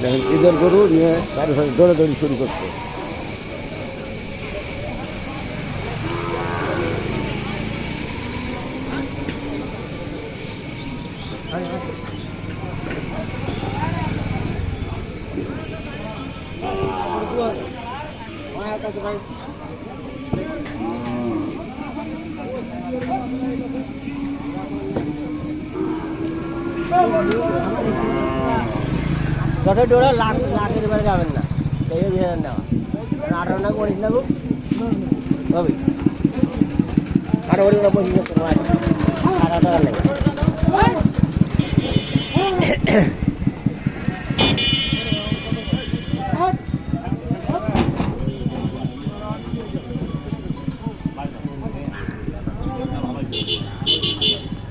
দেখেন ঈদের গরু নিয়ে চারিপাশে দৌড়াদৌড়ি শুরু করছে। যত ডোরা লাখের এবারে যাবেন না, এই 2000 নেওয়া 18 না করিস না গো হবে 18 না 25 টাকা লাগে।